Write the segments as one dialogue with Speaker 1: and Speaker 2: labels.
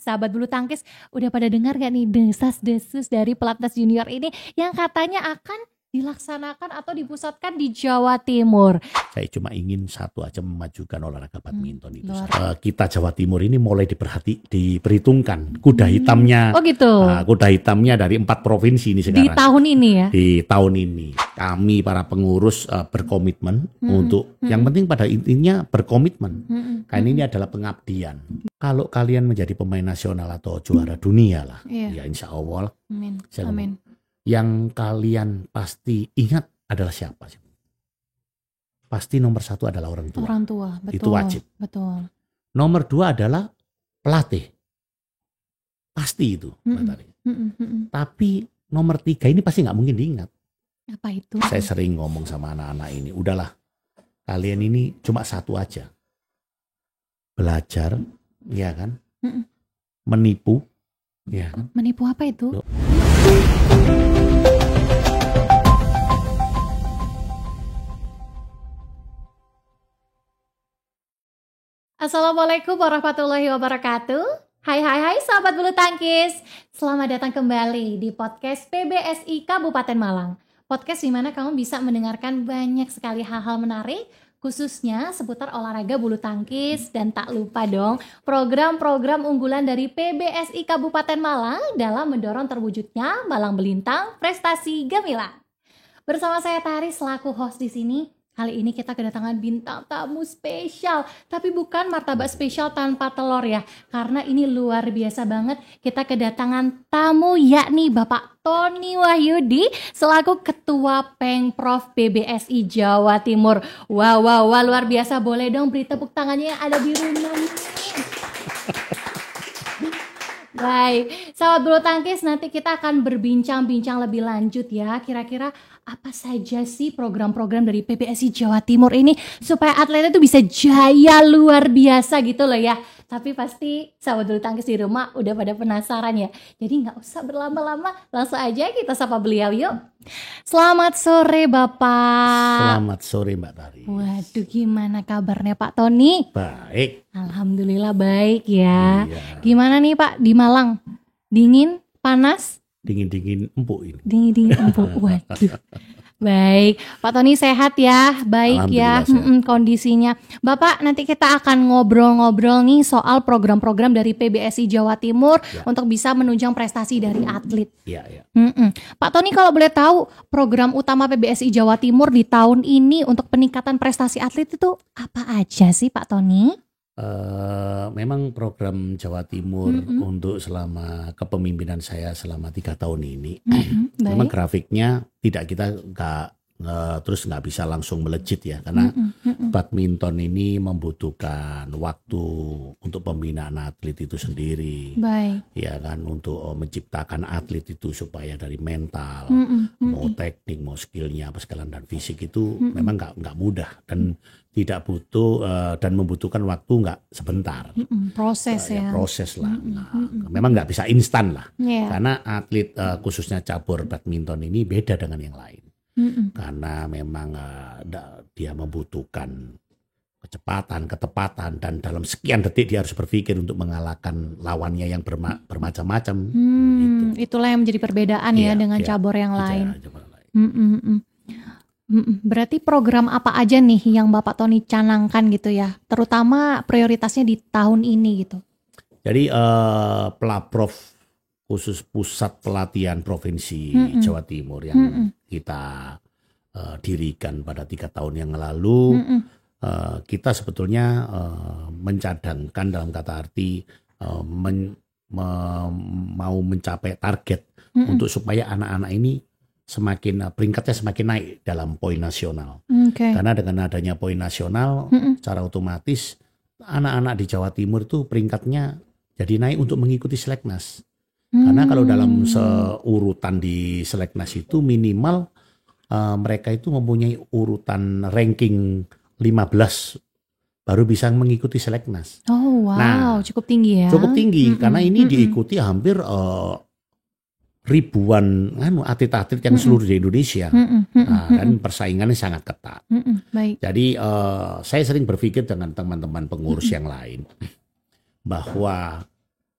Speaker 1: sahabat bulu tangkis, udah pada dengar gak nih desas-desus dari pelatnas junior ini yang katanya akan dilaksanakan atau dipusatkan di Jawa Timur?
Speaker 2: Saya cuma ingin satu aja, memajukan olahraga badminton itu. Kita Jawa Timur ini mulai diperhitungkan kuda hitamnya.
Speaker 1: Oh gitu.
Speaker 2: Kuda hitamnya dari 4 provinsi ini sekarang.
Speaker 1: Di tahun ini ya?
Speaker 2: Di tahun ini. Kami para pengurus berkomitmen untuk, yang penting pada intinya berkomitmen. Karena ini adalah pengabdian. Kalau kalian menjadi pemain nasional atau juara dunia lah, ya insya Allah.
Speaker 1: Amin.
Speaker 2: Amin. Yang kalian pasti ingat adalah siapa sih? Pasti nomor 1 adalah orang tua.
Speaker 1: Orang tua, betul.
Speaker 2: Itu wajib.
Speaker 1: Betul.
Speaker 2: Nomor 2 adalah pelatih. Pasti itu. Tapi nomor 3 ini pasti nggak mungkin diingat.
Speaker 1: Apa itu?
Speaker 2: Saya sering ngomong sama anak-anak ini, udahlah, kalian ini cuma satu aja. Belajar, ya kan? Menipu, ya kan?
Speaker 1: Menipu apa itu? Assalamualaikum warahmatullahi wabarakatuh. Hai sahabat bulu tangkis. Selamat datang kembali di podcast PBSI Kabupaten Malang. Podcast di mana kamu bisa mendengarkan banyak sekali hal-hal menarik, khususnya seputar olahraga bulu tangkis. Dan tak lupa dong, program-program unggulan dari PBSI Kabupaten Malang dalam mendorong terwujudnya Malang Melintang Prestasi Gemilang. Bersama saya Tari selaku host di sini. Kali ini kita kedatangan bintang tamu spesial, tapi bukan martabak spesial tanpa telur ya, karena ini luar biasa banget. Kita kedatangan tamu yakni Bapak Tony Wahyudi selaku Ketua Pengprov PBSI Jawa Timur. Wow, luar biasa. Boleh dong beri tepuk tangannya yang ada di rumah ini. Baik, sahabat bulu tangkis, nanti kita akan berbincang-bincang lebih lanjut ya. Kira-kira apa saja sih program-program dari PBSI Jawa Timur ini supaya atletnya itu bisa jaya luar biasa gitu loh ya. Tapi pasti sahabat bulu tangkis di rumah udah pada penasaran ya. Jadi gak usah berlama-lama, langsung aja kita sapa beliau yuk. Selamat sore Bapak.
Speaker 2: Selamat sore Mbak Tari.
Speaker 1: Waduh, gimana kabarnya Pak Tony?
Speaker 2: Baik.
Speaker 1: Alhamdulillah baik ya.
Speaker 2: Iya.
Speaker 1: Gimana nih Pak di Malang? Dingin? Panas?
Speaker 2: Dingin-dingin empuk ini.
Speaker 1: Dingin-dingin empuk. Waduh. Baik, Pak Tony sehat ya, baik ya kondisinya. Bapak, nanti kita akan ngobrol-ngobrol nih soal program-program dari PBSI Jawa Timur untuk bisa menunjang prestasi dari atlet.
Speaker 2: Iya.
Speaker 1: Pak Tony, kalau boleh tahu program utama PBSI Jawa Timur di tahun ini untuk peningkatan prestasi atlet itu apa aja sih Pak Tony?
Speaker 2: Memang program Jawa Timur untuk selama kepemimpinan saya selama 3 tahun ini, memang grafiknya kita nggak bisa langsung melejit ya, karena badminton ini membutuhkan waktu untuk pembinaan atlet itu sendiri.
Speaker 1: Baik.
Speaker 2: Ya kan, untuk menciptakan atlet itu supaya dari mental, mau teknik, mau skillnya, apa segala dan fisik itu memang nggak mudah dan tidak butuh dan membutuhkan waktu nggak sebentar.
Speaker 1: Proses ya.
Speaker 2: Proses lah. Memang nggak bisa instan lah.
Speaker 1: Yeah.
Speaker 2: Karena atlet khususnya cabur badminton ini beda dengan yang lain. Karena memang dia membutuhkan kecepatan, ketepatan, dan dalam sekian detik dia harus berpikir untuk mengalahkan lawannya yang bermacam-macam. Gitu.
Speaker 1: Itulah yang menjadi perbedaan ya dengan cabur yang lain. Berarti program apa aja nih yang Bapak Tony canangkan gitu ya, terutama prioritasnya di tahun ini gitu?
Speaker 2: Jadi Pelaprov khusus pusat pelatihan provinsi Jawa Timur yang kita dirikan pada 3 tahun yang lalu, kita sebetulnya mencadangkan dalam kata arti mau mencapai target untuk supaya anak-anak ini peringkatnya semakin naik dalam poin nasional. Karena dengan adanya poin nasional, secara otomatis anak-anak di Jawa Timur itu peringkatnya jadi naik untuk mengikuti seleknas. Karena kalau dalam seurutan di seleknas itu minimal mereka itu mempunyai urutan ranking 15 baru bisa mengikuti seleknas.
Speaker 1: Oh wow, cukup tinggi ya.
Speaker 2: Cukup tinggi karena ini diikuti hampir ribuan atlet-atlet yang seluruh di Indonesia, dan persaingannya sangat ketat.
Speaker 1: Baik.
Speaker 2: Jadi saya sering berpikir dengan teman-teman pengurus yang lain bahwa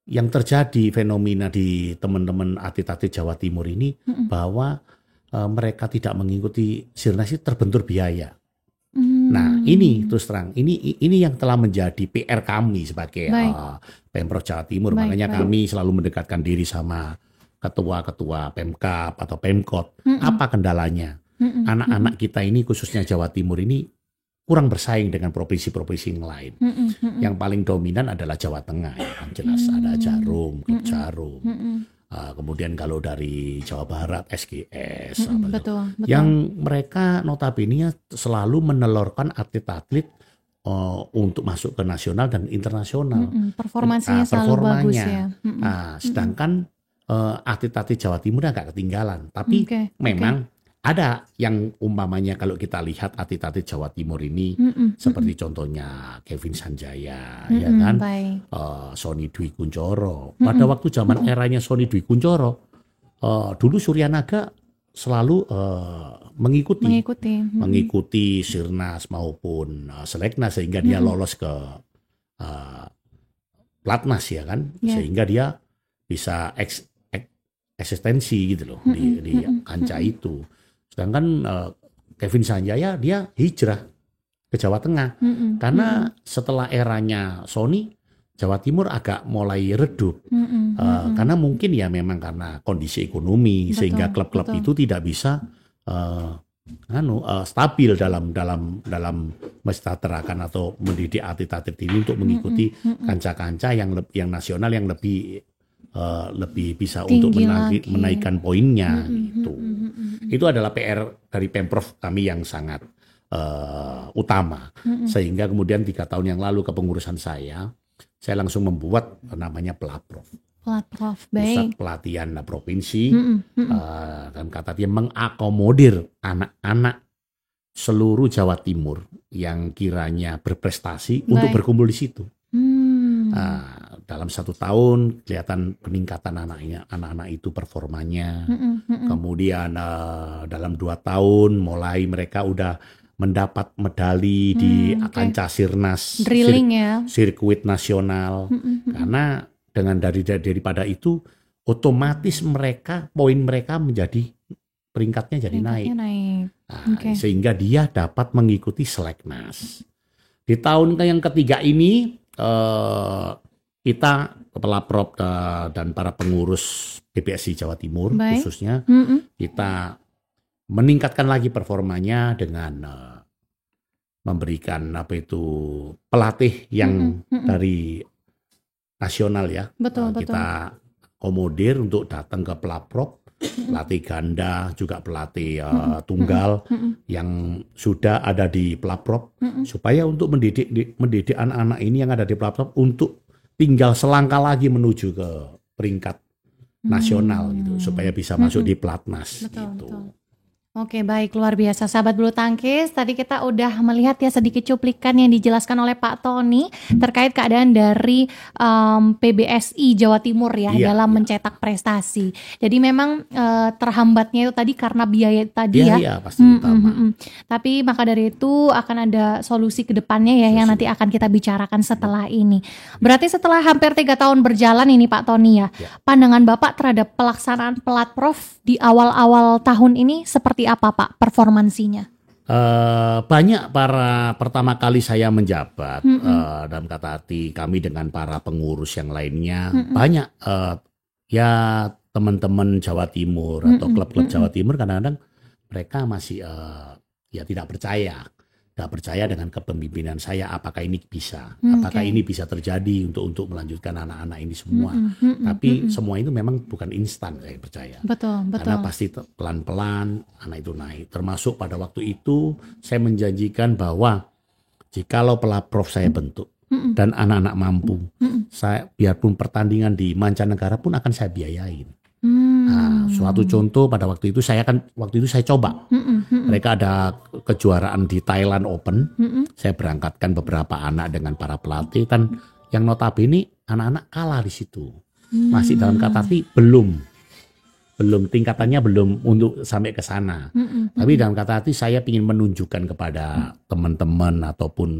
Speaker 2: yang terjadi fenomena di teman-teman atlet-atlet Jawa Timur ini bahwa mereka tidak mengikuti Sirnas itu terbentur biaya. Nah, ini terus terang, ini yang telah menjadi PR kami sebagai Pemprov Jawa Timur. Makanya kami selalu mendekatkan diri sama ketua-ketua Pemkab atau Pemkot. Apa kendalanya? Anak-anak kita ini khususnya Jawa Timur ini kurang bersaing dengan provinsi-provinsi yang lain. Yang paling dominan adalah Jawa Tengah, ya, jelas ada Jarum, Klub Jarum. Kemudian kalau dari Jawa Barat SGS,
Speaker 1: betul.
Speaker 2: Yang mereka notabene selalu menelurkan atlet-atlet untuk masuk ke nasional dan internasional.
Speaker 1: Performanya selalu bagus ya.
Speaker 2: Sedangkan atlet-atlet Jawa Timur agak ketinggalan. Tapi memang ada yang umpamanya kalau kita lihat atlet-atlet Jawa Timur ini seperti contohnya Kevin Sanjaya, ya kan, Sony Dwi Kunchoro. Pada waktu zaman eranya Sony Dwi Kunchoro, dulu Suryanaga selalu mengikuti Sirnas maupun Seleknas sehingga dia lolos ke Platnas, ya kan, sehingga dia bisa eksistensi gitu loh di kancah itu. Sedangkan Kevin Sanjaya dia hijrah ke Jawa Tengah karena setelah eranya Sony, Jawa Timur agak mulai redup karena mungkin ya memang karena kondisi ekonomi sehingga klub-klub itu tidak bisa stabil dalam mensejahterakan atau mendidik atlet-atlet ini untuk mengikuti kancah-kancah yang nasional yang lebih bisa tinggi untuk menaikkan poinnya gitu. Itu adalah PR dari Pemprov kami yang sangat utama. Sehingga kemudian 3 tahun yang lalu kepengurusan saya langsung membuat namanya Pelaprov. Pusat Pelatihan Provinsi, dan kata dia mengakomodir anak-anak seluruh Jawa Timur yang kiranya berprestasi untuk berkumpul di situ. Dalam 1 tahun kelihatan peningkatan anak-anak itu performanya. Kemudian dalam 2 tahun mulai mereka udah mendapat medali di kancah Sirnas, sirkuit nasional. Karena dengan daripada itu otomatis poin mereka menjadi peringkatnya jadi naik. Sehingga dia dapat mengikuti Seleknas. Di tahun yang ketiga ini kita Kepala Prop dan para pengurus PBSI Jawa Timur khususnya kita meningkatkan lagi performanya dengan memberikan pelatih yang dari nasional ya. Kita komodir untuk datang ke Pelaprov, pelatih ganda juga pelatih tunggal yang sudah ada di Pelaprov supaya untuk mendidik anak-anak ini yang ada di Pelaprov untuk tinggal selangkah lagi menuju ke peringkat nasional gitu supaya bisa masuk di Platnas gitu.
Speaker 1: Oke, baik, luar biasa sahabat bulu tangkis. Tadi kita udah melihat ya sedikit cuplikan yang dijelaskan oleh Pak Tony terkait keadaan dari PBSI Jawa Timur dalam mencetak prestasi. Jadi memang terhambatnya itu tadi karena biaya tadi
Speaker 2: biaya pasti utama.
Speaker 1: Tapi maka dari itu akan ada solusi ke depannya yang nanti akan kita bicarakan setelah ini. Berarti setelah hampir 3 tahun berjalan ini Pak Tony pandangan Bapak terhadap pelaksanaan Pelaprov di awal-awal tahun ini seperti apa Pak performansinya?
Speaker 2: Banyak pertama kali saya menjabat dalam kata hati kami dengan para pengurus yang lainnya banyak teman-teman Jawa Timur atau klub-klub Jawa Timur kadang-kadang mereka masih tidak percaya dengan kepemimpinan saya apakah ini bisa terjadi untuk melanjutkan anak-anak ini semua. Tapi semua itu memang bukan instan saya percaya.
Speaker 1: Betul.
Speaker 2: Karena pasti pelan-pelan anak itu naik. Termasuk pada waktu itu saya menjanjikan bahwa jikalau Pelaprov saya bentuk dan anak-anak mampu, saya biarpun pertandingan di mancanegara pun akan saya biayain. Suatu contoh pada waktu itu saya coba. Mereka ada kejuaraan di Thailand Open. Saya berangkatkan beberapa anak dengan para pelatih dan yang notabene anak-anak kalah di situ. Masih dalam kata arti belum tingkatannya belum untuk sampai ke sana. Tapi dalam kata arti saya ingin menunjukkan kepada teman-teman ataupun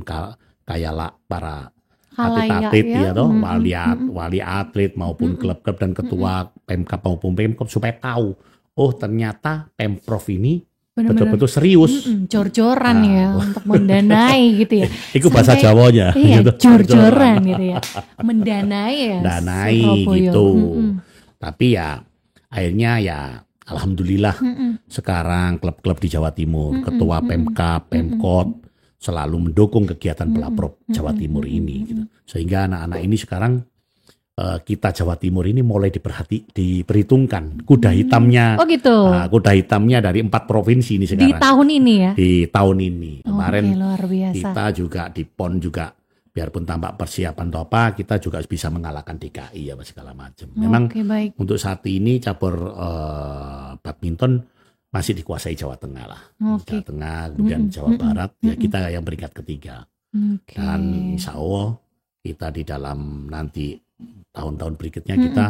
Speaker 2: kayak para atlet ya toh, wali atlet maupun klub-klub dan ketua Pemkab maupun Pemkab supaya tahu, oh ternyata Pemprov ini betul-betul serius,
Speaker 1: jor-joran ya untuk mendanai gitu ya.
Speaker 2: Itu bahasa Jawanya.
Speaker 1: Iya, jor-joran gitu ya, mendanai ya.
Speaker 2: Danai gitu. Tapi ya akhirnya ya alhamdulillah sekarang klub-klub di Jawa Timur, ketua Pemkab, Pemkot selalu mendukung kegiatan Pelaprov Jawa Timur ini. Gitu. Sehingga anak-anak ini sekarang kita Jawa Timur ini mulai diperhitungkan kuda hitamnya.
Speaker 1: Oh gitu.
Speaker 2: Kuda hitamnya dari 4 provinsi ini sekarang.
Speaker 1: Di tahun ini ya?
Speaker 2: Di tahun ini. Kemarin
Speaker 1: luar biasa.
Speaker 2: kita juga di PON juga biarpun tampak persiapan atau apa, kita juga bisa mengalahkan DKI ya segala macam. Memang untuk saat ini cabur badminton masih dikuasai Jawa Tengah lah. Jawa Tengah, kemudian Jawa Barat, ya kita yang peringkat ketiga. Dan insya Allah kita di dalam nanti tahun-tahun berikutnya kita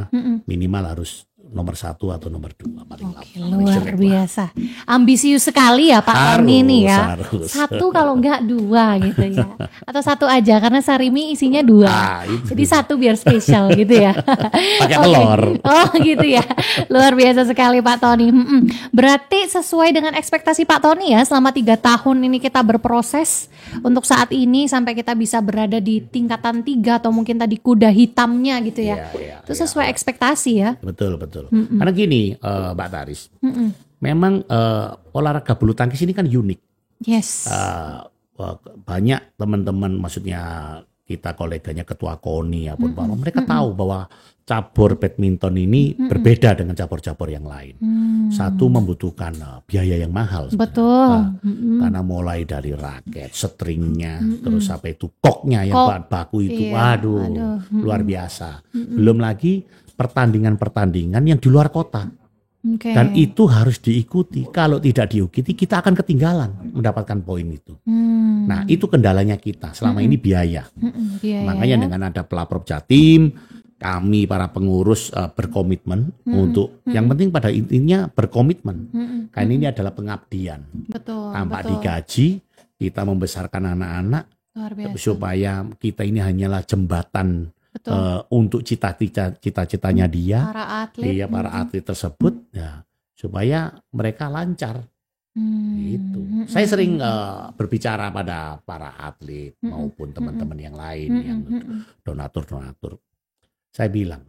Speaker 2: minimal harus nomor 1 atau nomor 2 paling lama.
Speaker 1: Luar biasa, ambisius sekali ya Pak Tony ini ya.
Speaker 2: Harus.
Speaker 1: 1 kalau enggak 2 gitu ya, atau 1 aja karena Sarimi isinya 2, jadi 1 biar spesial gitu ya.
Speaker 2: Pakai telur.
Speaker 1: Oh gitu ya, luar biasa sekali Pak Tony. Berarti sesuai dengan ekspektasi Pak Tony ya, selama 3 tahun ini kita berproses untuk saat ini sampai kita bisa berada di tingkatan 3 atau mungkin tadi kuda hitamnya gitu ya. Itu sesuai ekspektasi ya.
Speaker 2: Betul. Karena gini Mbak Taris, memang olahraga bulu tangkis ini kan unik.
Speaker 1: Yes.
Speaker 2: Banyak teman-teman, maksudnya kita koleganya ketua KONI mereka tahu bahwa cabur badminton ini berbeda dengan cabur-cabur yang lain. Satu membutuhkan biaya yang mahal.
Speaker 1: Betul.
Speaker 2: Karena mulai dari raket, stringnya, terus sampai itu koknya yang bahan baku itu, waduh, luar biasa. Belum lagi pertandingan-pertandingan yang di luar kota. Dan itu harus diikuti. Kalau tidak diikuti, kita akan ketinggalan mendapatkan poin itu. Nah, itu kendalanya kita selama ini biaya. Makanya dengan ada Pelaprov Jatim, kami para pengurus berkomitmen untuk yang penting pada intinya berkomitmen. Karena ini adalah pengabdian. Tanpa digaji, kita membesarkan anak-anak supaya kita ini hanyalah jembatan untuk cita-citanya dia, para atlet tersebut, ya, supaya mereka lancar. Gitu. Saya sering berbicara pada para atlet maupun teman-teman yang lain, yang donatur. Saya bilang,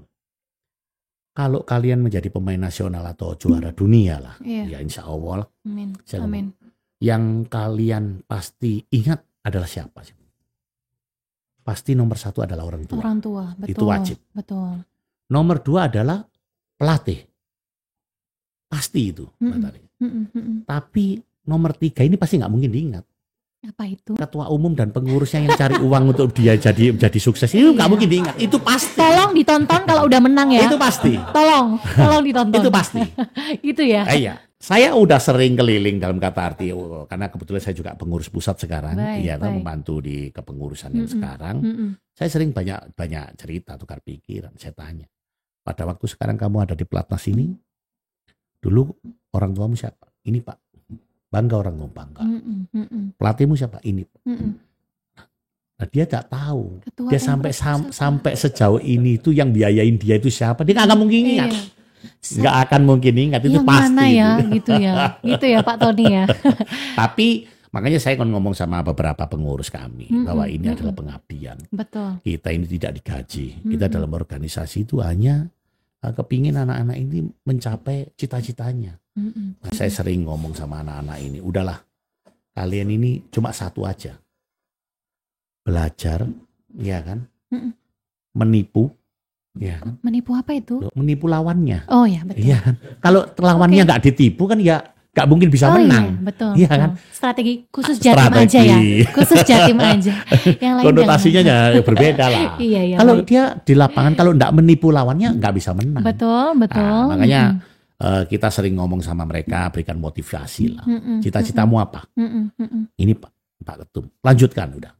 Speaker 2: kalau kalian menjadi pemain nasional atau juara dunia lah, ya insya Allah, Amin. Yang kalian pasti ingat adalah siapa sih? Pasti nomor 1 adalah orang tua. Betul. Itu wajib. Betul. Nomor 2 adalah pelatih. Pasti itu. Tapi nomor 3 ini pasti nggak mungkin diingat.
Speaker 1: Apa itu?
Speaker 2: Ketua umum dan pengurusnya yang cari uang untuk dia jadi sukses itu nggak mungkin diingat. Itu pasti.
Speaker 1: Tolong ditonton kalau udah menang ya.
Speaker 2: Itu pasti.
Speaker 1: Tolong ditonton.
Speaker 2: Itu pasti.
Speaker 1: Gitu ya.
Speaker 2: Iya. Saya udah sering keliling dalam kata arti, karena kebetulan saya juga pengurus pusat sekarang, membantu di kepengurusan yang sekarang. Saya sering banyak cerita, tukar pikiran. Saya tanya, pada waktu sekarang kamu ada di pelatnas ini, dulu orang tuamu siapa? Ini Pak. Bangga orang tua, bangga. Pelatihmu siapa? Ini. Nah, dia tak tahu. Ketua dia sampai sejauh ini itu yang biayain dia itu siapa? Dia nggak mungkin ingat. Nggak akan mungkin ingat, itu pasti.
Speaker 1: Mana ya, gitu ya Pak Tony ya.
Speaker 2: Tapi makanya saya kan ngomong sama beberapa pengurus kami bahwa ini adalah pengabdian.
Speaker 1: Betul.
Speaker 2: Kita ini tidak digaji. Kita dalam organisasi itu hanya kepingin anak-anak ini mencapai cita-citanya. Nah, saya sering ngomong sama anak-anak ini, udahlah, kalian ini cuma satu aja, belajar, ya kan, menipu. Ya.
Speaker 1: Menipu apa itu?
Speaker 2: Menipu lawannya.
Speaker 1: Oh ya, betul.
Speaker 2: Ya kan? Kalau lawannya nggak ditipu kan ya nggak mungkin bisa menang.
Speaker 1: Iya, betul.
Speaker 2: Iya kan?
Speaker 1: Strategi khusus Jatim aja ya. Khusus Jatim aja. Yang lain
Speaker 2: konotasinya ya berbeda lah.
Speaker 1: Iya,
Speaker 2: kalau dia di lapangan kalau nggak menipu lawannya nggak bisa menang.
Speaker 1: Betul.
Speaker 2: Nah, makanya kita sering ngomong sama mereka, berikan motivasi lah. Cita-citamu apa? Ini Pak Ketum. Lanjutkan udah.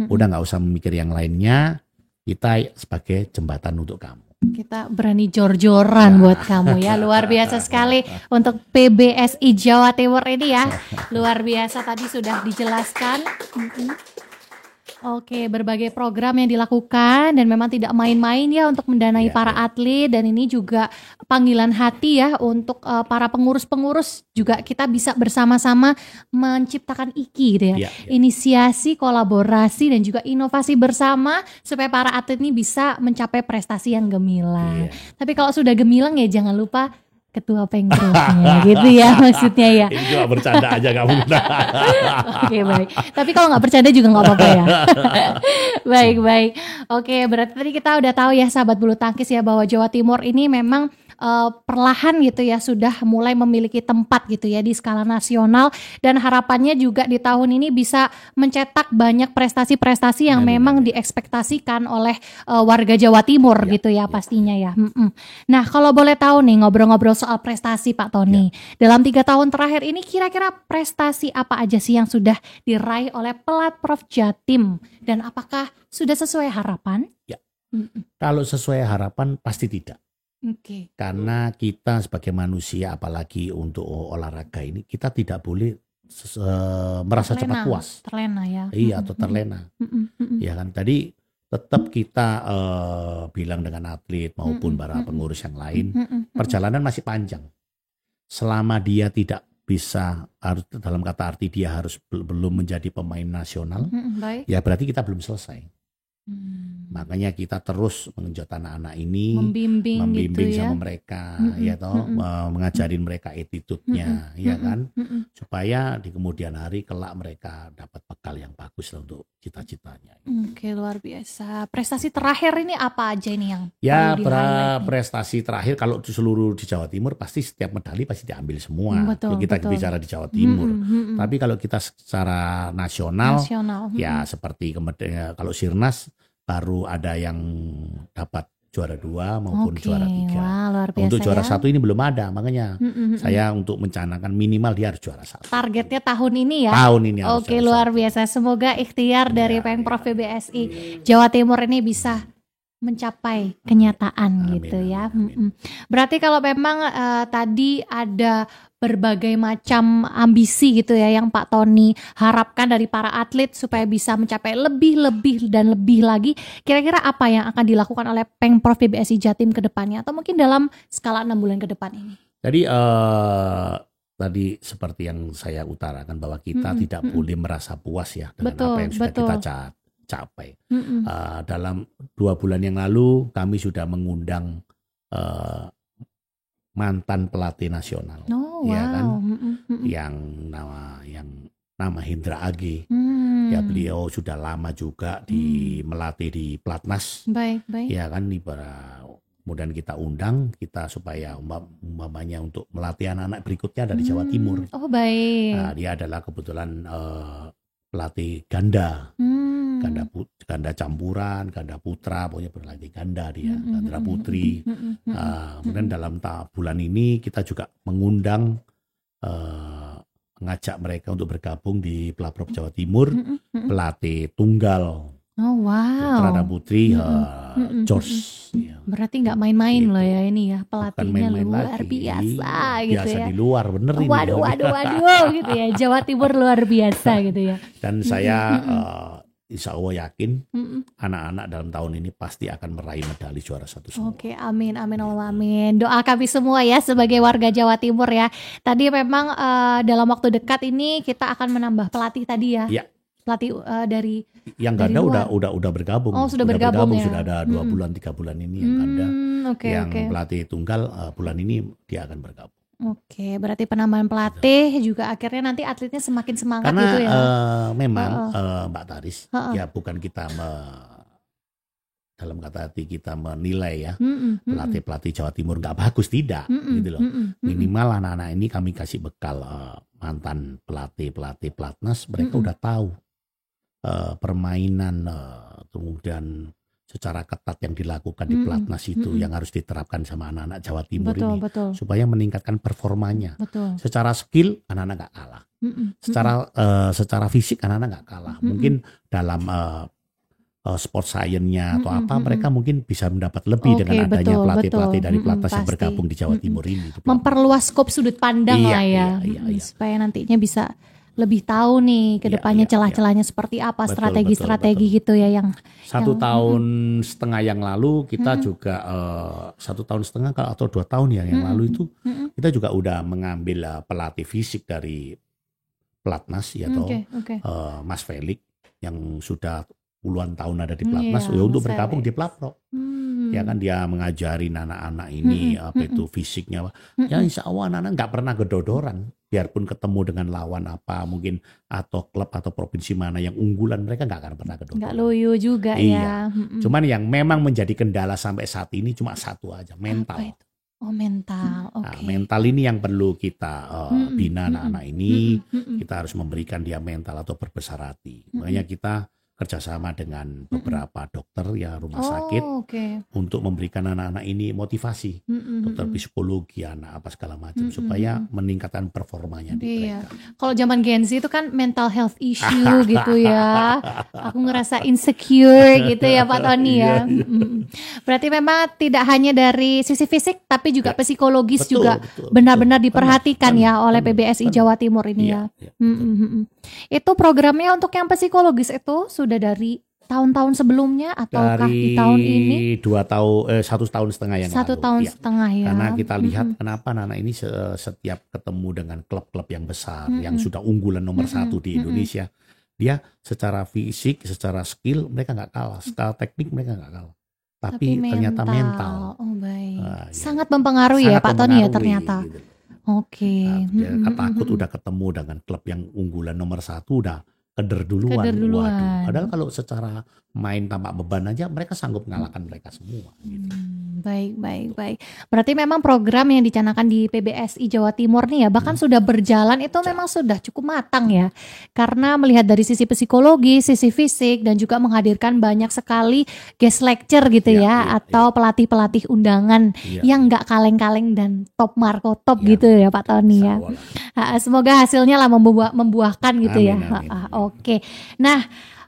Speaker 2: Udah nggak usah memikir yang lainnya. Kita sebagai jembatan untuk kamu.
Speaker 1: Kita berani jor-joran buat kamu ya. Luar biasa sekali untuk PBSI Jawa Timur ini ya. Luar biasa, tadi sudah dijelaskan. Oke, berbagai program yang dilakukan dan memang tidak main-main ya untuk mendanai para atlet, dan ini juga panggilan hati ya untuk para pengurus-pengurus juga kita bisa bersama-sama menciptakan IKI gitu ya. Inisiasi, kolaborasi dan juga inovasi bersama supaya para atlet ini bisa mencapai prestasi yang gemilang. Tapi kalau sudah gemilang ya jangan lupa ketua pengprovnya gitu ya maksudnya ya.
Speaker 2: Ini cuma bercanda aja kamu.
Speaker 1: Oke, baik. Tapi kalau nggak bercanda juga nggak apa-apa ya. Baik. Oke, berarti tadi kita udah tahu ya sahabat bulu tangkis ya bahwa Jawa Timur ini memang perlahan gitu ya sudah mulai memiliki tempat gitu ya di skala nasional, dan harapannya juga di tahun ini bisa mencetak banyak prestasi-prestasi yang memang diekspektasikan oleh warga Jawa Timur gitu ya pastinya ya. Nah, kalau boleh tahu nih ngobrol-ngobrol soal prestasi Pak Tony, dalam 3 tahun terakhir ini kira-kira prestasi apa aja sih yang sudah diraih oleh Pelatprov Jatim, dan apakah sudah sesuai harapan?
Speaker 2: Ya. Kalau sesuai harapan pasti tidak. Karena kita sebagai manusia, apalagi untuk olahraga ini, kita tidak boleh merasa cepat puas.
Speaker 1: Terlena ya.
Speaker 2: Iya, atau terlena. Ya kan, tadi tetap kita bilang dengan atlet maupun para pengurus yang lain, perjalanan masih panjang. Selama dia tidak bisa, dalam kata arti dia harus belum menjadi pemain nasional, ya berarti kita belum selesai. Makanya kita terus mengenjot anak-anak ini, membimbing gitu sama mereka, ya toh, mengajarin mereka attitude-nya, ya kan, supaya di kemudian hari kelak mereka dapat bekal yang bagus lah untuk cita-citanya.
Speaker 1: Oke, luar biasa. Prestasi terakhir ini apa aja ini yang
Speaker 2: prestasi terakhir kalau di seluruh di Jawa Timur pasti setiap medali pasti diambil semua. Kita bicara di Jawa Timur. Tapi kalau kita secara nasional. Ya seperti kalau Sirnas baru ada yang dapat juara 2 maupun juara 3.
Speaker 1: Wah, luar biasa.
Speaker 2: Untuk juara 1 ini belum ada, makanya saya untuk mencanangkan minimal dia harus juara 1.
Speaker 1: Targetnya tahun ini ya?
Speaker 2: Tahun ini harus.
Speaker 1: Oke, luar biasa. Semoga ikhtiar dari Pemprov PBSI Jawa Timur ini bisa mencapai kenyataan gitu ya. Berarti kalau memang tadi ada berbagai macam ambisi gitu ya yang Pak Tony harapkan dari para atlet supaya bisa mencapai lebih dan lebih lagi, kira-kira apa yang akan dilakukan oleh Pemprov PBSI Jatim ke depannya, atau mungkin dalam skala 6 bulan ke depan ini?
Speaker 2: Tadi seperti yang saya utarakan bahwa kita tidak boleh merasa puas ya dengan apa yang sudah kita capai. Dalam 2 bulan yang lalu kami sudah mengundang mantan pelatih nasional, kan, yang nama Hendra Agi. Ya beliau sudah lama juga melatih di Platnas. Ya kan, kemudian kita undang supaya umpamanya untuk melatih anak-anak berikutnya dari Jawa Timur. Nah, dia adalah kebetulan pelatih ganda. Ganda campuran, ganda putra, pokoknya berlatih ganda dia, ganda putri. Kemudian dalam bulan ini kita juga mengundang, mengajak mereka untuk bergabung di Pelatprov Jawa Timur, pelatih tunggal. Putra dan putri, George.
Speaker 1: Berarti nggak main-main loh ya ini ya, pelatihnya luar biasa gitu ya.
Speaker 2: Biasa di luar bener ini.
Speaker 1: Waduh gitu ya, Jawa Timur luar biasa gitu ya.
Speaker 2: Dan saya insya Allah yakin anak-anak dalam tahun ini pasti akan meraih medali juara 1 semua.
Speaker 1: Oke, amin Allah, amin. Doa kami semua ya sebagai warga Jawa Timur ya. Tadi memang dalam waktu dekat ini kita akan menambah pelatih tadi ya.
Speaker 2: Iya.
Speaker 1: Pelatih dari
Speaker 2: yang ganda udah bergabung.
Speaker 1: Oh, sudah bergabung ya.
Speaker 2: Sudah ada 2 bulan 3 bulan ini yang ganda. Pelatih tunggal bulan ini dia akan bergabung.
Speaker 1: Oke, berarti penambahan pelatih juga akhirnya nanti atletnya semakin semangat.
Speaker 2: Karena,
Speaker 1: gitu ya.
Speaker 2: Memang Mbak Taris, ya bukan kita dalam kata hati kita menilai ya pelatih Jawa Timur nggak bagus, tidak gitu loh. Minimal anak-anak ini kami kasih bekal mantan pelatih Platnas, mereka udah tahu permainan, kemudian secara ketat yang dilakukan di Platnas itu yang harus diterapkan sama anak-anak Jawa Timur ini supaya meningkatkan performanya. Secara skill anak-anak nggak kalah, secara fisik anak-anak nggak kalah. Mungkin dalam sport science-nya atau mereka mungkin bisa mendapat lebih dengan adanya pelatih-pelatih dari Platnas yang bergabung di Jawa Timur ini.
Speaker 1: Memperluas skop sudut pandang lah ya, supaya nantinya bisa lebih tahu nih ke depannya celah-celahnya seperti apa, strategi-strategi gitu ya yang
Speaker 2: 1 tahun setengah yang lalu kita juga 1 tahun setengah atau 2 tahun ya yang lalu itu kita juga udah mengambil pelatih fisik dari Pelatnas atau Mas Felix yang sudah puluhan tahun ada di Pelatnas untuk bergabung di Platpro. Ya kan dia mengajarin anak-anak ini apa itu fisiknya. Ya insya Allah anak-anak nggak pernah gedodoran. Biarpun ketemu dengan lawan apa mungkin atau klub atau provinsi mana yang unggulan mereka nggak akan pernah gedodoran.
Speaker 1: Nggak loyo juga ya.
Speaker 2: Cuman yang memang menjadi kendala sampai saat ini cuma satu aja, mental.
Speaker 1: Oh mental, oke.
Speaker 2: Nah, mental ini yang perlu kita bina anak-anak ini. Kita harus memberikan dia mental atau berbesar hati. Makanya kita kerjasama dengan beberapa dokter ya rumah sakit untuk memberikan anak-anak ini motivasi, dokter psikologi anak apa segala macam supaya meningkatkan performanya di mereka.
Speaker 1: Kalau zaman Gen Z itu kan mental health issue gitu ya, aku ngerasa insecure gitu ya Pak Tony ya. Berarti memang tidak hanya dari sisi fisik tapi juga psikologis juga benar-benar diperhatikan ya oleh PBSI Jawa Timur ini ya. Itu programnya untuk yang psikologis itu sudah dari tahun-tahun sebelumnya ataukah di tahun ini? 1 tahun setengah yang lalu. 1 tahun setengah ya.
Speaker 2: Karena kita lihat kenapa anak ini setiap ketemu dengan klub-klub yang besar yang sudah unggulan nomor 1 di Indonesia, dia secara fisik, secara skill mereka nggak kalah, secara teknik mereka nggak kalah. Tapi ternyata mental.
Speaker 1: Oh baik. Sangat mempengaruhi ya Pak Tony ya ternyata. Gitu. Oke.
Speaker 2: Dia takut udah ketemu dengan klub yang unggulan nomor 1 udah keder duluan. Waduh. Padahal kalau secara main tanpa beban aja mereka sanggup mengalahkan mereka semua. Gitu.
Speaker 1: Baik. Berarti memang program yang dicanangkan di PBSI Jawa Timur nih ya bahkan sudah berjalan itu memang sudah cukup matang ya. Karena melihat dari sisi psikologi, sisi fisik dan juga menghadirkan banyak sekali guest lecture gitu atau pelatih-pelatih undangan yang nggak kaleng-kaleng dan top marko top gitu ya Pak Tony ya. Semoga hasilnya lah membuahkan gitu ya. Oke. Nah,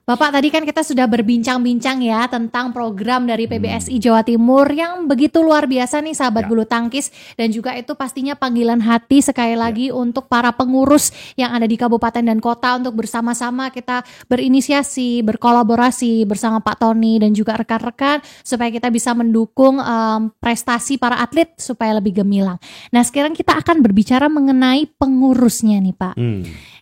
Speaker 1: Bapak tadi kan kita sudah berbincang-bincang ya tentang program dari PBSI Jawa Timur yang begitu luar biasa nih sahabat bulu tangkis dan juga itu pastinya panggilan hati sekali lagi untuk para pengurus yang ada di kabupaten dan kota untuk bersama-sama kita berinisiasi, berkolaborasi bersama Pak Tony dan juga rekan-rekan supaya kita bisa mendukung prestasi para atlet supaya lebih gemilang. Nah, sekarang kita akan berbicara mengenai pengurusnya nih Pak.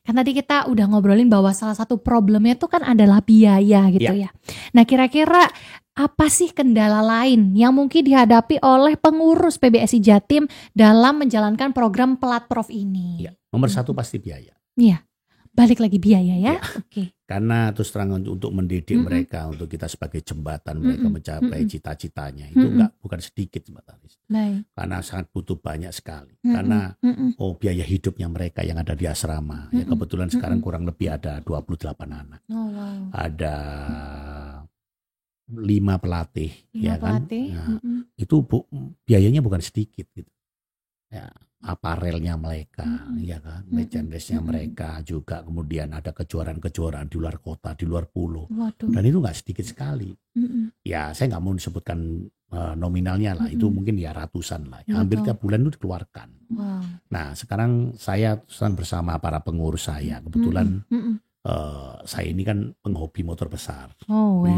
Speaker 1: Kan tadi kita udah ngobrolin bahwa salah satu problemnya itu kan adalah biaya gitu ya. Nah kira-kira apa sih kendala lain yang mungkin dihadapi oleh pengurus PBSI Jatim dalam menjalankan program Platprof ini?
Speaker 2: Nomor 1 pasti biaya.
Speaker 1: Iya, balik lagi biaya ya. Oke.
Speaker 2: Karena terus terang untuk mendidik mereka, untuk kita sebagai jembatan mereka mencapai cita-citanya itu bukan sedikit Mbak Taris. Karena sangat butuh banyak sekali. Karena biaya hidupnya mereka yang ada di asrama. Ya kebetulan sekarang kurang lebih ada 28 anak. Ada 5 pelatih, ya kan. Nah, itu biayanya bukan sedikit gitu. Ya, aparelnya mereka, ya kan, merchandise-nya mereka juga, kemudian ada kejuaraan-kejuaraan di luar kota, di luar pulau, dan itu nggak sedikit sekali. Ya, saya nggak mau disebutkan nominalnya lah, itu mungkin ya ratusan lah, hampir tiap bulan itu dikeluarkan. Nah, sekarang saya bersama para pengurus saya, kebetulan saya ini kan penghobi motor besar,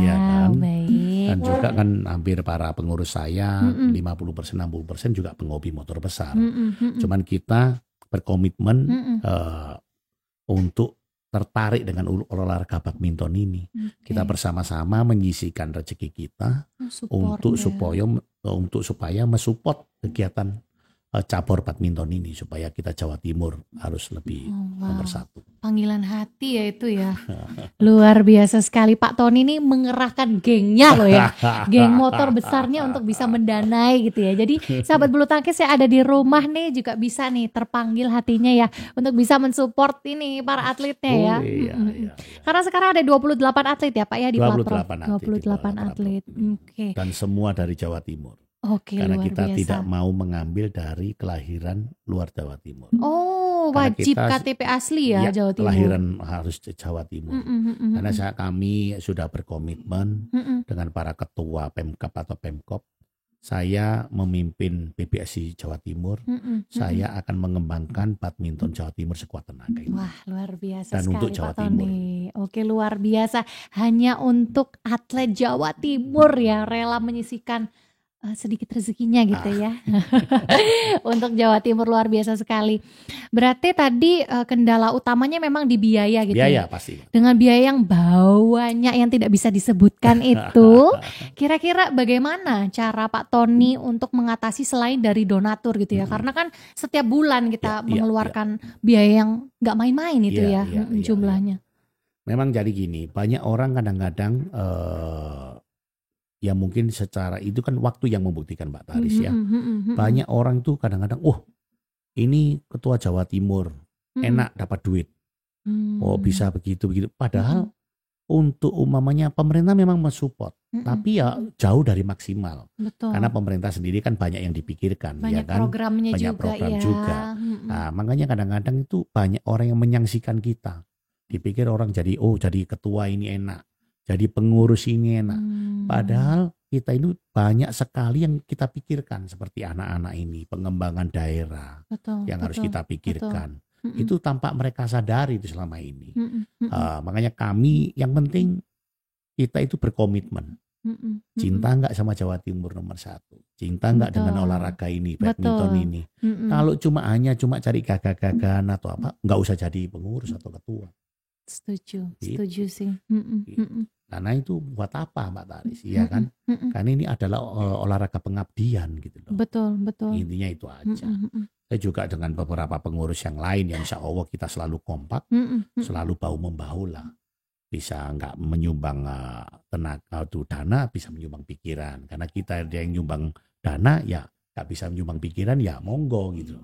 Speaker 2: ya kan? Baik. Dan juga kan hampir para pengurus saya 50%-60% juga penghobi motor besar. Cuman kita berkomitmen untuk tertarik dengan olahraga badminton ini. Kita bersama-sama menyisikan rezeki kita untuk supaya mensupport kegiatan cabur badminton ini supaya kita Jawa Timur harus lebih nomor 1.
Speaker 1: Panggilan hati ya itu ya. Luar biasa sekali Pak Tony ini mengerahkan gengnya loh ya. Geng motor besarnya untuk bisa mendanai gitu ya. Jadi sahabat bulu tangkis yang ada di rumah nih juga bisa nih terpanggil hatinya ya untuk bisa mensupport ini para atletnya ya. Iya. Karena sekarang ada 28 atlet ya Pak ya di Platprof. 28 atlet. Oke.
Speaker 2: Dan semua dari Jawa Timur. Karena kita tidak mau mengambil dari kelahiran luar Jawa Timur.
Speaker 1: Wajib KTP asli ya Jawa Timur.
Speaker 2: Kelahiran harus Jawa Timur. Karena kami sudah berkomitmen dengan para ketua Pemkab atau Pemkop saya memimpin PBSI Jawa Timur, saya akan mengembangkan badminton Jawa Timur sekuat tenaga ini.
Speaker 1: Wah, luar biasa
Speaker 2: Dan
Speaker 1: sekali
Speaker 2: untuk Jawa
Speaker 1: Pak Tony. Oke, luar biasa. Hanya untuk atlet Jawa Timur ya, rela menyisihkan sedikit rezekinya gitu ya. Untuk Jawa Timur luar biasa sekali. Berarti tadi kendala utamanya memang di biaya gitu
Speaker 2: biaya,
Speaker 1: ya.
Speaker 2: Pasti.
Speaker 1: Dengan biaya yang banyak yang tidak bisa disebutkan itu, kira-kira bagaimana cara Pak Tony untuk mengatasi selain dari donatur gitu ya? Karena kan setiap bulan kita mengeluarkan biaya yang nggak main-main itu jumlahnya.
Speaker 2: Memang jadi gini, banyak orang kadang-kadang ya mungkin secara itu kan waktu yang membuktikan Mbak Taris ya. Banyak orang tuh kadang-kadang, ini ketua Jawa Timur, enak dapat duit. Oh bisa begitu. Padahal untuk umamanya pemerintah memang mensupport, tapi ya jauh dari maksimal.
Speaker 1: Betul.
Speaker 2: Karena pemerintah sendiri kan banyak yang dipikirkan,
Speaker 1: banyak
Speaker 2: ya kan?
Speaker 1: Programnya
Speaker 2: banyak
Speaker 1: juga,
Speaker 2: program
Speaker 1: ya.
Speaker 2: juga. Nah, makanya kadang-kadang itu banyak orang yang menyaksikan kita. Dipikir orang jadi ketua ini enak. Jadi pengurus ini enak. Padahal kita ini banyak sekali yang kita pikirkan seperti anak-anak ini, pengembangan daerah yang harus kita pikirkan. Itu tampak mereka sadari itu selama ini. Makanya kami yang penting kita itu berkomitmen. Cinta nggak sama Jawa Timur nomor 1. Cinta nggak dengan olahraga ini, badminton ini. Kalau hanya cari gagah-gagahan atau apa, nggak usah jadi pengurus atau ketua.
Speaker 1: Setuju sih.
Speaker 2: Karena itu buat apa Mbak Taris, ya kan? Karena ini adalah olahraga pengabdian gitu loh.
Speaker 1: Betul.
Speaker 2: Intinya itu aja. Saya juga dengan beberapa pengurus yang lain yang insya Allah kita selalu kompak, selalu bahu-membahu lah. Bisa nggak menyumbang tenaga atau dana, bisa menyumbang pikiran. Karena kita ada yang nyumbang dana, ya nggak bisa menyumbang pikiran, ya monggo gitu.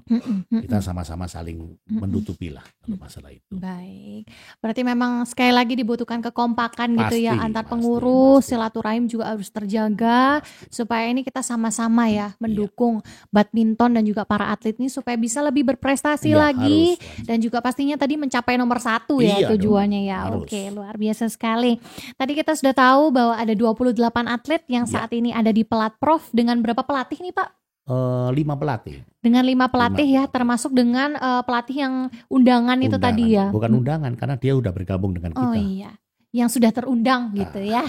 Speaker 2: Kita sama-sama saling menutupi lah kalau masalah itu.
Speaker 1: Baik, berarti memang sekali lagi dibutuhkan kekompakan gitu ya antar pengurus, silaturahim juga harus terjaga supaya ini kita sama-sama ya mendukung badminton dan juga para atlet ini supaya bisa lebih berprestasi lagi dan juga pastinya tadi mencapai nomor 1 ya tujuannya ya. Oke, luar biasa sekali. Tadi kita sudah tahu bahwa ada 28 atlet yang saat ini ada di Pelatprof dengan berapa pelatih nih Pak?
Speaker 2: 5 pelatih.
Speaker 1: Dengan 5 pelatih ya, termasuk dengan pelatih yang undangan itu tadi ya.
Speaker 2: Bukan undangan, karena dia udah bergabung dengan kita.
Speaker 1: Oh iya, yang sudah terundang gitu ya.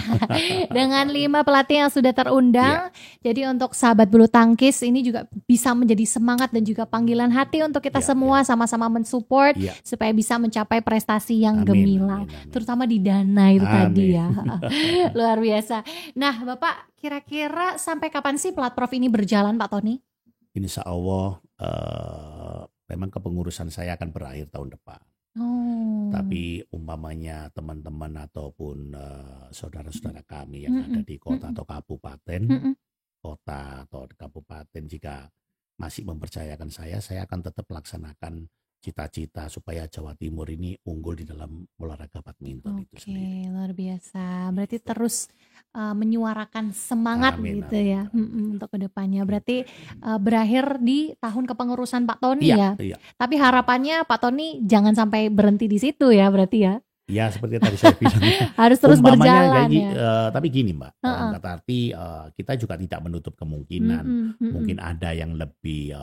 Speaker 1: Dengan 5 pelatih yang sudah terundang. Jadi untuk sahabat bulu tangkis ini juga bisa menjadi semangat dan juga panggilan hati untuk kita semua sama-sama mensupport supaya bisa mencapai prestasi yang gemilang. Terutama di dana itu tadi ya. Luar biasa. Nah Bapak, kira-kira sampai kapan sih Pelatprof ini berjalan Pak Tony?
Speaker 2: Insya Allah memang kepengurusan saya akan berakhir tahun depan. Tapi umpamanya teman-teman ataupun saudara-saudara kami yang ada di kota atau kabupaten, jika masih mempercayakan saya akan tetap melaksanakan cita-cita supaya Jawa Timur ini unggul di dalam olahraga badminton itu sendiri.
Speaker 1: Luar biasa. Berarti terus menyuarakan semangat gitu ya untuk kedepannya. Berarti berakhir di tahun kepengurusan Pak Tony ya. Tapi harapannya Pak Tony jangan sampai berhenti di situ ya berarti ya.
Speaker 2: Ya seperti tadi saya bilang.
Speaker 1: Harus terus berjalan ya.
Speaker 2: Tapi gini Mbak, kata arti kita juga tidak menutup kemungkinan. Mungkin ada yang lebih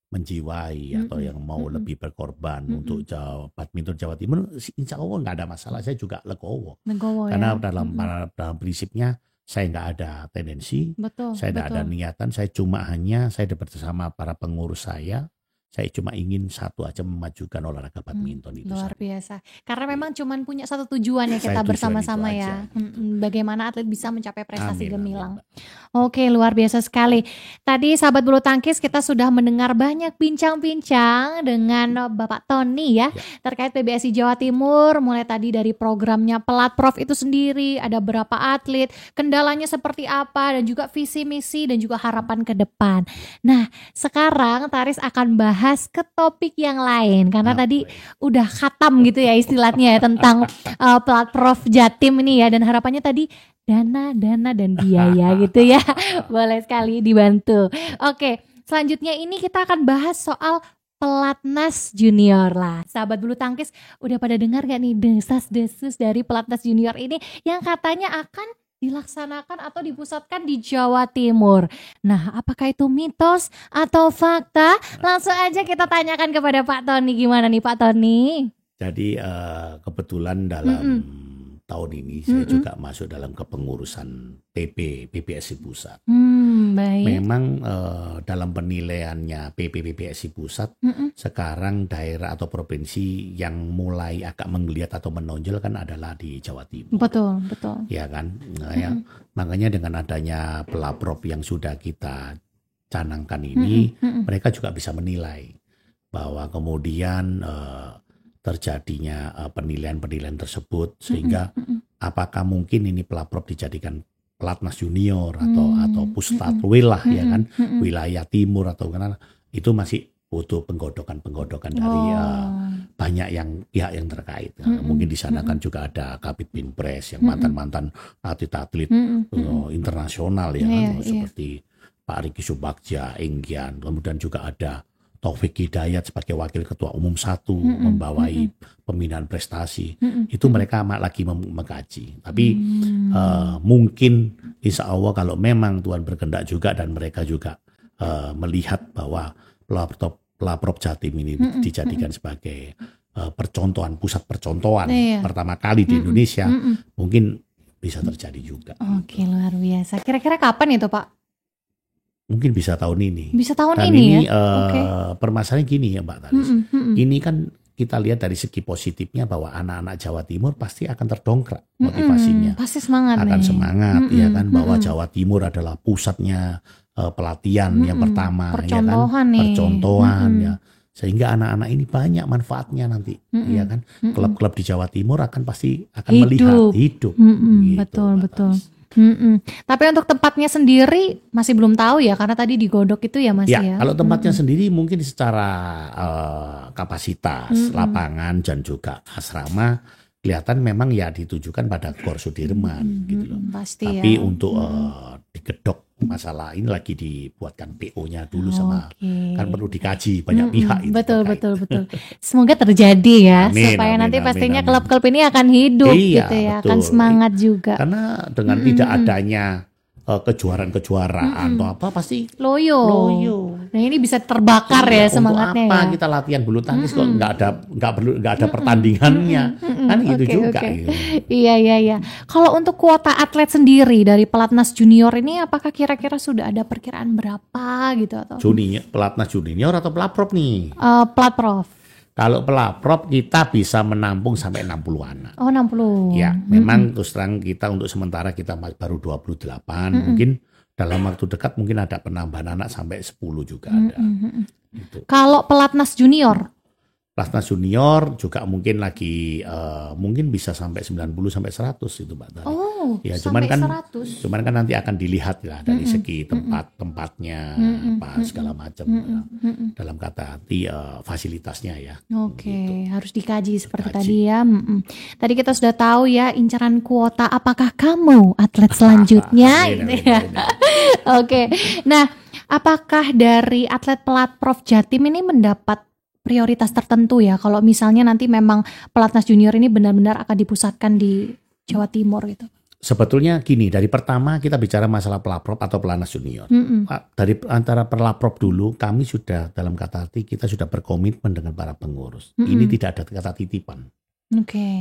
Speaker 2: menjiwai atau yang mau lebih berkorban untuk badminton Jawa Timur, insya Allah nggak ada masalah. Saya juga legowo karena dalam prinsipnya saya nggak ada tendensi, saya nggak ada niatan, saya bersama para pengurus saya cuma ingin satu aja, memajukan olahraga badminton itu.
Speaker 1: Luar biasa. Karena memang cuma punya satu tujuan ya kita bersama-sama ya. Bagaimana atlet bisa mencapai prestasi gemilang. Oke, luar biasa sekali. Tadi sahabat bulu tangkis kita sudah mendengar banyak bincang-bincang dengan Bapak Tony ya terkait PBSI Jawa Timur, mulai tadi dari programnya Pelatprof itu sendiri, ada berapa atlet, kendalanya seperti apa, dan juga visi misi dan juga harapan ke depan. Nah, sekarang Taris akan bahas ke topik yang lain karena tadi udah khatam gitu ya istilahnya ya tentang Pelatprof Jatim ini ya, dan harapannya tadi dana dan biaya gitu ya. Boleh sekali dibantu. Oke, selanjutnya ini kita akan bahas soal Pelatnas Junior lah. Sahabat bulu tangkis udah pada dengar gak nih desas-desus dari Pelatnas Junior ini yang katanya akan dilaksanakan atau dipusatkan di Jawa Timur. Nah, apakah itu mitos atau fakta? Langsung aja kita tanyakan kepada Pak Tony. Gimana nih Pak Tony?
Speaker 2: Jadi kebetulan dalam tahun ini saya juga masuk dalam kepengurusan PBSI Pusat.
Speaker 1: Baik.
Speaker 2: Memang dalam penilaiannya PBSI Pusat, sekarang daerah atau provinsi yang mulai agak menggeliat atau menonjol kan adalah di Jawa Timur.
Speaker 1: Betul.
Speaker 2: Ya kan? Nah, ya, makanya dengan adanya pelaprov yang sudah kita canangkan ini, mereka juga bisa menilai bahwa kemudian terjadinya penilaian-penilaian tersebut, sehingga apakah mungkin ini pelaprov dijadikan pelatnas junior atau puslatwil lah ya kan, wilayah timur atau mana, itu masih butuh penggodokan dari banyak pihak yang terkait. Mungkin di sana kan juga ada Kabid Binpres yang mantan atlet internasional ya kan, seperti Pak Riki Subagja, Enggian, kemudian juga ada Taufik Hidayat sebagai Wakil Ketua Umum 1 membawai pembinaan prestasi. Itu mereka lagi mengkaji. Tapi mungkin insya Allah kalau memang Tuhan berkehendak juga dan mereka juga melihat bahwa pelaprov Jatim ini dijadikan sebagai pusat percontohan pertama kali di Indonesia, mungkin bisa terjadi juga.
Speaker 1: Oke, luar biasa. Kira-kira kapan itu Pak?
Speaker 2: Mungkin bisa tahun ini.
Speaker 1: Bisa tahun
Speaker 2: dan
Speaker 1: ini ya?
Speaker 2: Permasalahan gini ya Mbak Taris. Ini kan kita lihat dari segi positifnya bahwa anak-anak Jawa Timur pasti akan terdongkrak motivasinya.
Speaker 1: Pasti semangat
Speaker 2: akan semangat ya kan, bahwa Jawa Timur adalah pusatnya pelatihan yang pertama ya kan, percontohan ya. Sehingga anak-anak ini banyak manfaatnya nanti ya kan. Klub-klub di Jawa Timur akan melihat hidup. Gitu,
Speaker 1: betul. Tapi untuk tempatnya sendiri masih belum tahu ya, karena tadi digodok itu ya Mas ya.
Speaker 2: Kalau tempatnya sendiri mungkin secara kapasitas lapangan dan juga asrama kelihatan memang ya ditujukan pada Gor Sudirman gitu loh.
Speaker 1: Pasti.
Speaker 2: Tapi untuk digedok masalah ini lagi dibuatkan PO-nya dulu sama kan perlu dikaji banyak pihak itu.
Speaker 1: Betul. Semoga terjadi ya, supaya nanti pastinya klub-klub ini akan hidup gitu ya, betul. Akan semangat juga.
Speaker 2: Karena dengan tidak adanya kejuaraan atau apa pasti
Speaker 1: loyo. Nah ini bisa terbakar ya semangatnya.
Speaker 2: Untuk apa kita latihan bulu tangkis kok nggak ada pertandingannya kan gitu juga. Gitu.
Speaker 1: Iya. Kalau untuk kuota atlet sendiri dari pelatnas junior ini, apakah kira-kira sudah ada perkiraan berapa gitu atau?
Speaker 2: Pelatnas junior atau pelaprov nih?
Speaker 1: Pelaprov.
Speaker 2: Kalau pelaprov kita bisa menampung sampai 60 anak.
Speaker 1: Oh 60.
Speaker 2: Ya, memang terus terang kita untuk sementara kita baru 28. Mungkin dalam waktu dekat mungkin ada penambahan anak sampai 10 juga ada. Gitu.
Speaker 1: Kalau pelatnas junior?
Speaker 2: Pelatnas junior juga mungkin lagi mungkin bisa sampai 90 sampai 100 itu Mbak Tari.
Speaker 1: Oh,
Speaker 2: ya,
Speaker 1: sampai 100.
Speaker 2: Cuman kan nanti akan dilihat lah dari segi tempatnya apa segala macam dalam kata arti fasilitasnya ya.
Speaker 1: Oke,
Speaker 2: gitu.
Speaker 1: Harus dikaji seperti tadi ya. Tadi kita sudah tahu ya incaran kuota, apakah kamu atlet selanjutnya gitu ya. Oke. Nah, apakah dari atlet pelaprov Jatim ini mendapat prioritas tertentu ya, kalau misalnya nanti memang pelatnas junior ini benar-benar akan dipusatkan di Jawa Timur gitu?
Speaker 2: Sebetulnya gini, dari pertama kita bicara masalah pelaprov atau pelatnas junior. Dari antara pelaprov dulu, kami sudah dalam kata arti kita sudah berkomitmen dengan para pengurus. Ini tidak ada kata titipan.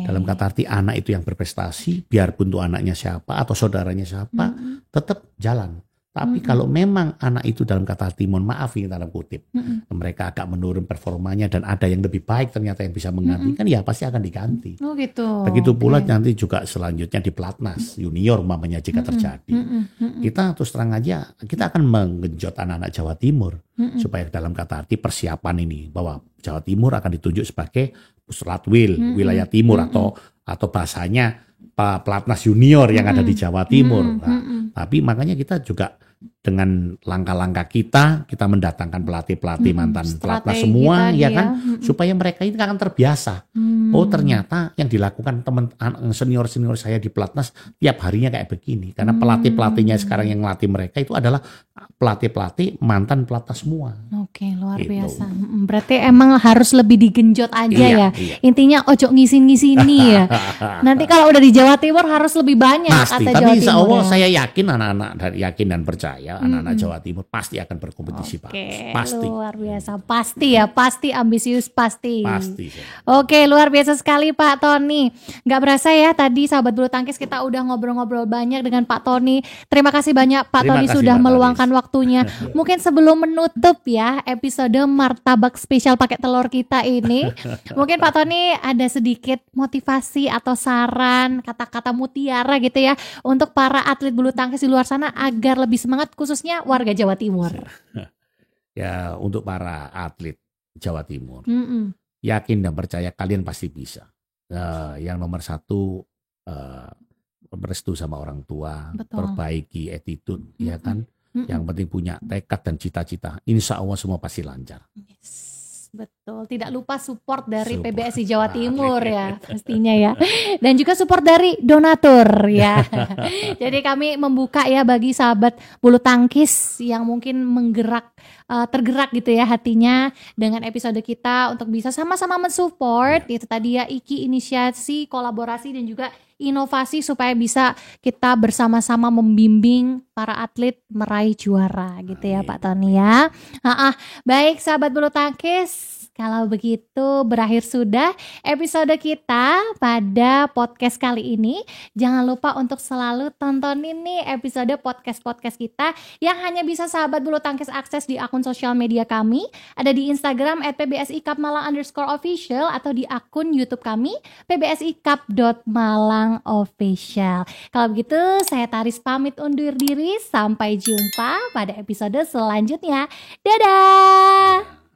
Speaker 2: Dalam kata arti anak itu yang berprestasi, biarpun tuh anaknya siapa atau saudaranya siapa, tetap jalan. Tapi kalau memang anak itu dalam kata arti, mohon maaf ini dalam kutip, mereka agak menurun performanya dan ada yang lebih baik ternyata yang bisa menggantikan, ya pasti akan diganti.
Speaker 1: Oh gitu.
Speaker 2: Begitu pula nanti juga selanjutnya di pelatnas junior umpamanya jika terjadi. Kita terus terang aja, kita akan menggenjot anak-anak Jawa Timur supaya dalam kata arti persiapan ini bahwa Jawa Timur akan ditunjuk sebagai puslatwil wilayah timur atau bahasanya pelatnas junior yang ada di Jawa Timur. Tapi makanya kita juga dengan langkah-langkah kita mendatangkan pelatih-pelatih mantan pelatnas semua ya kan, supaya mereka ini akan terbiasa. Oh ternyata yang dilakukan teman senior-senior saya di pelatnas tiap harinya kayak begini, karena pelatih-pelatihnya sekarang yang melatih mereka itu adalah pelatih-pelatih mantan pelatnas semua.
Speaker 1: Oke, luar biasa. Berarti emang harus lebih digenjot aja ya.
Speaker 2: Iya.
Speaker 1: Intinya ojo ngisin-ngisini ya. Nanti kalau udah di Jawa Timur harus lebih banyak
Speaker 2: pasti.
Speaker 1: kata
Speaker 2: Tapi
Speaker 1: Jawa
Speaker 2: insya
Speaker 1: Timur.
Speaker 2: Allah
Speaker 1: Ya.
Speaker 2: saya yakin anak-anak yakin dan percaya anak-anak Jawa Timur pasti akan berkompetisi Pak. Pasti.
Speaker 1: Luar biasa. Pasti ya, pasti ambisius pasti.
Speaker 2: Pasti.
Speaker 1: Oke, luar biasa sekali Pak Tony. Nggak berasa ya tadi sahabat bulu tangkis kita udah ngobrol-ngobrol banyak dengan Pak Tony. Terima kasih banyak Pak Tony sudah meluangkan waktunya. Mungkin sebelum menutup ya episode martabak spesial pakai telur kita ini, mungkin Pak Tony ada sedikit motivasi atau saran, kata-kata mutiara gitu ya untuk para atlet bulu tangkis di luar sana agar lebih semangat, khususnya warga Jawa Timur.
Speaker 2: Ya, untuk para atlet Jawa Timur, yakin dan percaya kalian pasti bisa. Yang nomor satu, restu sama orang tua, perbaiki attitude, ya kan. Yang penting punya tekad dan cita-cita. Insya Allah semua pasti lancar.
Speaker 1: Yes, betul. Tidak lupa support dari PBSI Jawa Timur ya pastinya ya. Dan juga support dari donatur ya. Jadi kami membuka ya bagi sahabat bulu tangkis yang mungkin tergerak gitu ya hatinya dengan episode kita untuk bisa sama-sama mensupport. Itu tadi ya Iki inisiasi, kolaborasi dan juga inovasi supaya bisa kita bersama-sama membimbing para atlet meraih juara gitu ya Pak Tony ya. Baik sahabat bulu tangkis, kalau begitu berakhir sudah episode kita pada podcast kali ini. Jangan lupa untuk selalu tontonin nih episode podcast-podcast kita yang hanya bisa sahabat bulu tangkis akses di akun sosial media kami. Ada di Instagram @pbsicupmalang_official atau di akun YouTube kami pbsicup.malang official. Kalau begitu saya Taris pamit undur diri, sampai jumpa pada episode selanjutnya. Dadah.